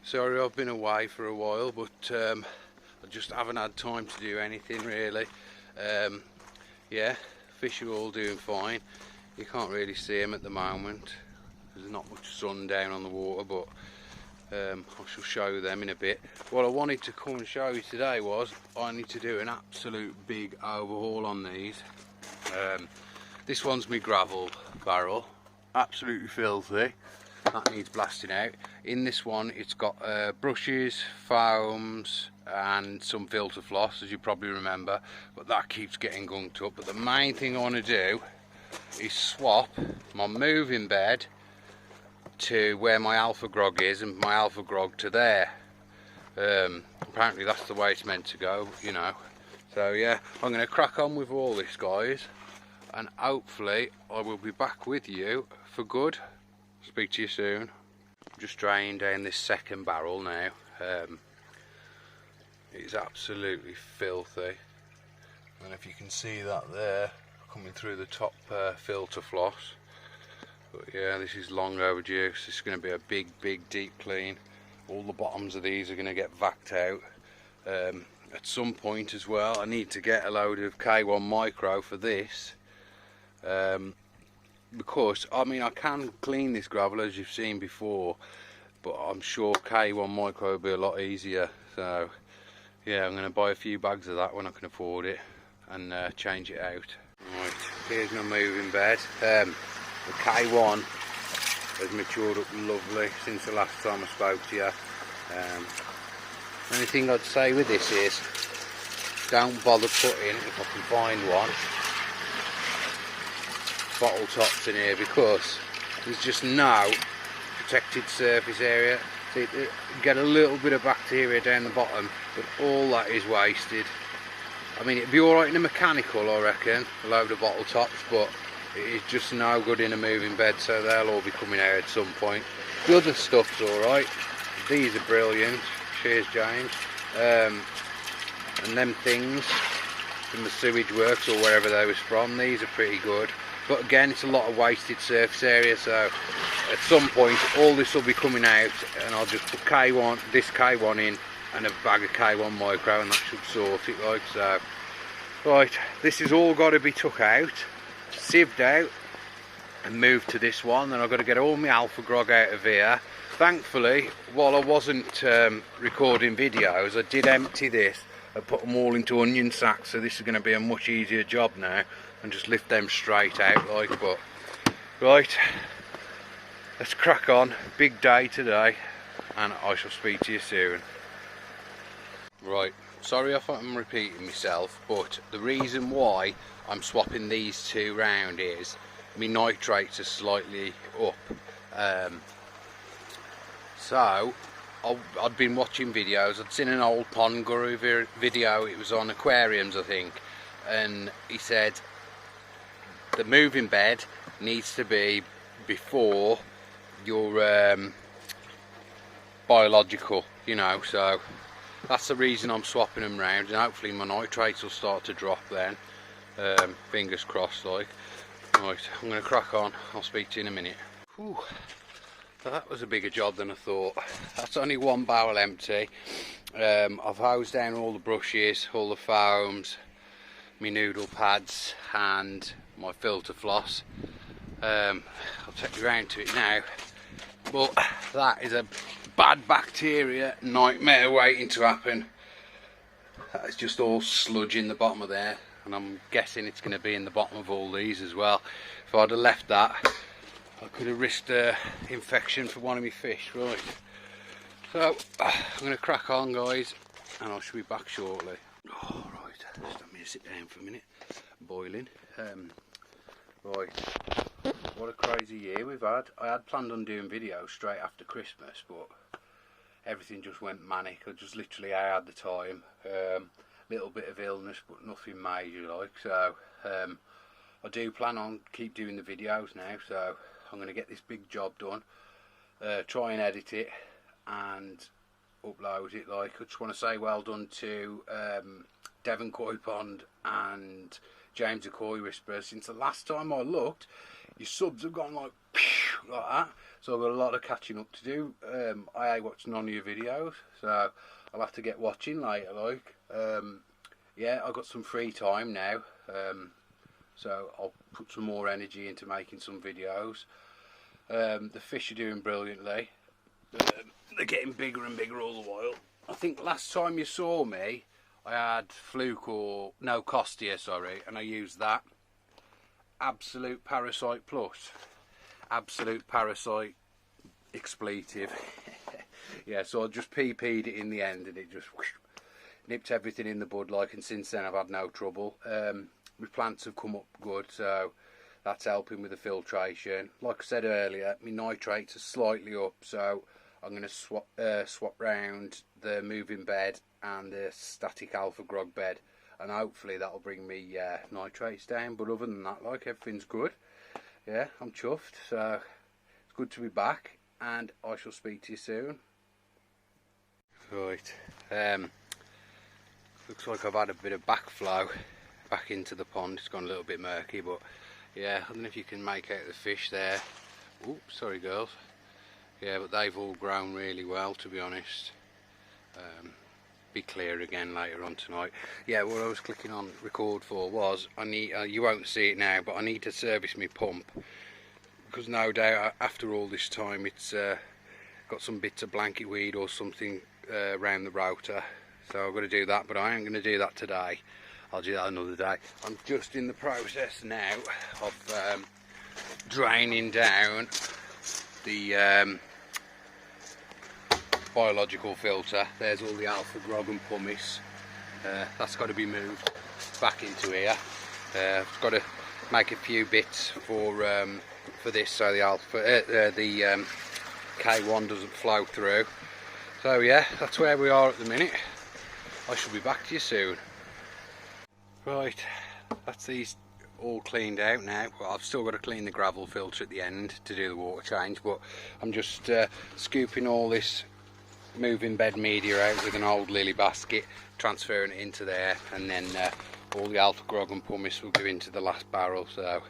Sorry I've been away for a while, but I just haven't had time to do anything really. Yeah, fish are all doing fine. You can't really see them at the moment. There's not much sun down on the water, but I shall show you them in a bit. What I wanted to come and show you today was I need to do an absolute big overhaul on these. This one's my gravel barrel, absolutely filthy. That needs blasting out. In this one it's got brushes, foams and some filter floss, as you probably remember, but that keeps getting gunked up. But the main thing I want to do is swap my moving bed to where my alfagrog is and my alfagrog to there. Apparently that's the way it's meant to go, you know. So yeah, I'm going to crack on with all this, guys, and hopefully I will be back with you for good. Speak to you soon. I'm just draining down this second barrel now. It's absolutely filthy, and if you can see that there coming through the top filter floss. But yeah, this is long overdue. So this is going to be a big deep clean. All the bottoms of these are going to get vacked out. At some point as well I need to get a load of K1 micro for this, because I mean I can clean this gravel as you've seen before, but I'm sure K1 micro will be a lot easier. So yeah, I'm going to buy a few bags of that when I can afford it and change it out. Right, here's my moving bed. The K1 has matured up lovely since the last time I spoke to you. The only thing I'd say with this is don't bother putting, if I can find one, bottle tops in here, because there's just no protected surface area. So you get a little bit of bacteria down the bottom, but all that is wasted. I mean, it'd be alright in a mechanical, I reckon, a load of bottle tops, but it is just no good in a moving bed, so they'll all be coming out at some point. The other stuff's alright. These are brilliant. Cheers, James. And them things from the sewage works or wherever they was from, these are pretty good. But again, it's a lot of wasted surface area, so at some point all this will be coming out, and I'll just put K1, this K1 in, and a bag of K1 micro, and that should sort it, like so. Right, this has all got to be took out, sieved out, and moved to this one. Then I've got to get all my alfagrog out of here. Thankfully, while I wasn't recording videos, I did empty this and put them all into onion sacks, so this is going to be a much easier job now, and just lift them straight out like. But right, let's crack on. Big day today, and I shall speak to you soon. Right, sorry if I'm repeating myself, but the reason why I'm swapping these two round is my nitrates are slightly up. So I'd been watching videos. I'd seen an old pond guru video. It was on aquariums, I think, and he said the moving bed needs to be before your biological, you know. So that's the reason I'm swapping them round, and hopefully my nitrates will start to drop then. Fingers crossed, like. Right, I'm going to crack on. I'll speak to you in a minute. Whew. That was a bigger job than I thought. That's only one barrel empty. I've hosed down all the brushes, all the foams, my noodle pads and my filter floss. I'll take you round to it now. But that is a bad bacteria nightmare waiting to happen. That's just all sludge in the bottom of there, and I'm guessing it's going to be in the bottom of all these as well. If I'd have left that, I could have risked infection for one of my fish. Right, so I'm going to crack on, guys, and I shall be back shortly. Oh, right, just let me sit down for a minute. Boiling. Right, what a crazy year we've had. I had planned on doing videos straight after Christmas, but everything just went manic. I just literally had the time. Little bit of illness, but nothing major, like. So I do plan on keep doing the videos now, so I'm going to get this big job done, try and edit it and upload it. Like, I just want to say well done to Devon Koi Pond and James the Koi Whisperer. Since the last time I looked, your subs have gone like like that. So I've got a lot of catching up to do. I watched none of your videos, so I'll have to get watching later. Like, yeah, I've got some free time now, so I'll put some more energy into making some videos. The fish are doing brilliantly. They're getting bigger and bigger all the while. I think last time you saw me, I had Fluke or no Costia, sorry, and I used that. Absolute Parasite Plus. Absolute Parasite expletive. Yeah, so I just PP'd it in the end and it just whoosh, nipped everything in the bud like, and since then I've had no trouble. My plants have come up good, so that's helping with the filtration. Like I said earlier, my nitrates are slightly up, so I'm going to swap round the moving bed and the static alfagrog bed, and hopefully that'll bring me nitrates down. But other than that, like, everything's good. Yeah, I'm chuffed, so it's good to be back, and I shall speak to you soon. Right, looks like I've had a bit of backflow back into the pond. It's gone a little bit murky, but yeah, I don't know if you can make out the fish there. Ooh, sorry girls. Yeah, but they've all grown really well, to be honest. Be clear again later on tonight. Yeah, what I was clicking on record for was, I need, you won't see it now, but I need to service my pump, because no doubt after all this time it's got some bits of blanket weed or something around the rotor, so I've got to do that. But I ain't going to do that today. I'll do that another day. I'm just in the process now of draining down the biological filter. There's all the alfagrog and pumice. That's got to be moved back into here. I've got to make a few bits for this, so the K1 doesn't flow through. So yeah, that's where we are at the minute. I shall be back to you soon. Right, that's these all cleaned out now. Well, I've still got to clean the gravel filter at the end to do the water change, but I'm just scooping all this moving bed media out with an old lily basket, transferring it into there, and then all the alfagrog and pumice will go into the last barrel. So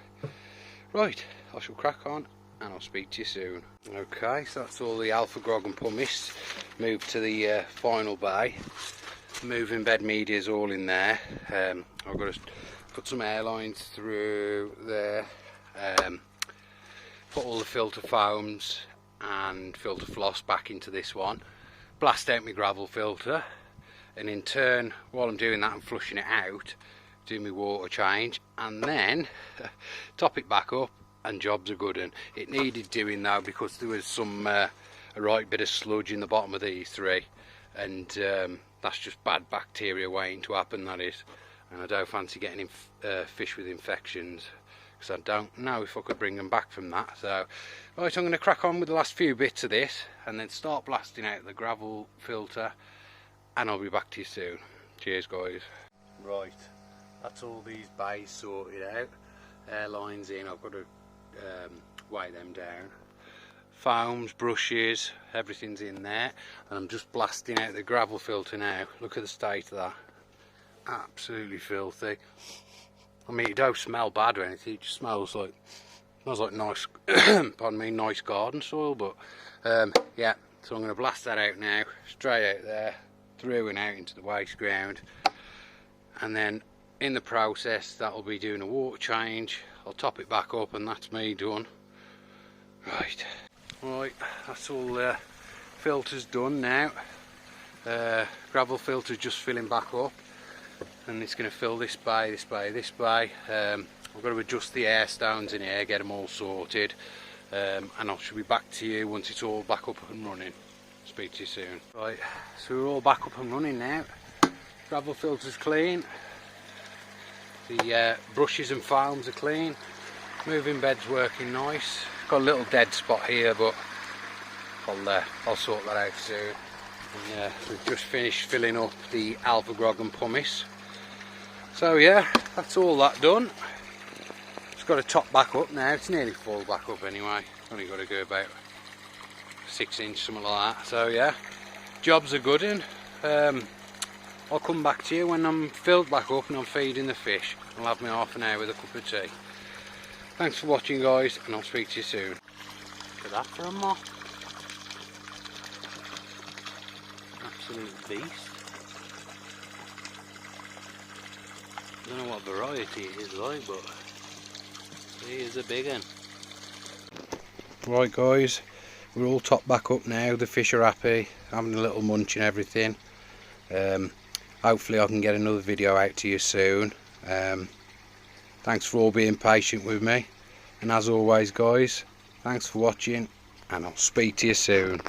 right, I shall crack on and I'll speak to you soon. Okay, so that's all the alfagrog and pumice moved to the final bay. Moving bed media is all in there. I've got to put some air lines through there, put all the filter foams and filter floss back into this one, blast out my gravel filter, and in turn, while I'm doing that, I'm flushing it out, do my water change, and then top it back up, and jobs are good. And it needed doing though, because there was some a right bit of sludge in the bottom of these three, and that's just bad bacteria waiting to happen, that is. And I don't fancy getting fish with infections, because I don't know if I could bring them back from that. So right, I'm going to crack on with the last few bits of this and then start blasting out the gravel filter, and I'll be back to you soon. Cheers guys. Right, that's all these bays sorted out. Air lines in, I've got to weigh them down. Foams, brushes, everything's in there, and I'm just blasting out the gravel filter now. Look at the state of that. Absolutely filthy. I mean, it don't smell bad or anything, it just smells like nice pardon me, nice garden soil. But yeah, so I'm going to blast that out now, straight out there, through and out into the waste ground, and then in the process that'll be doing a water change. I'll top it back up and that's me done. Right, that's all the filters done now. Gravel filter's just filling back up, and it's going to fill this bay, this bay, this bay. I've got to adjust the air stones in here, get them all sorted, and I shall be back to you once it's all back up and running. Speak to you soon. Right, so we're all back up and running now. Gravel filter's clean, the brushes and foams are clean, moving bed's working nice. Got a little dead spot here, but I'll sort that out soon. And, we've just finished filling up the alfagrog and pumice. So yeah, that's all that done. It's got to top back up now. It's nearly full back up anyway. Only got to go about 6 inch, something like that. So yeah, jobs are good, and I'll come back to you when I'm filled back up and I'm feeding the fish. I'll have me half an hour with a cup of tea. Thanks for watching guys, and I'll speak to you soon. at that for a mop. Absolute beast. I don't know what variety it is like, but he is a big one. Right guys, we're all topped back up now. The fish are happy, having a little munch and everything. Hopefully I can get another video out to you soon. Thanks for all being patient with me, and as always guys, thanks for watching, and I'll speak to you soon.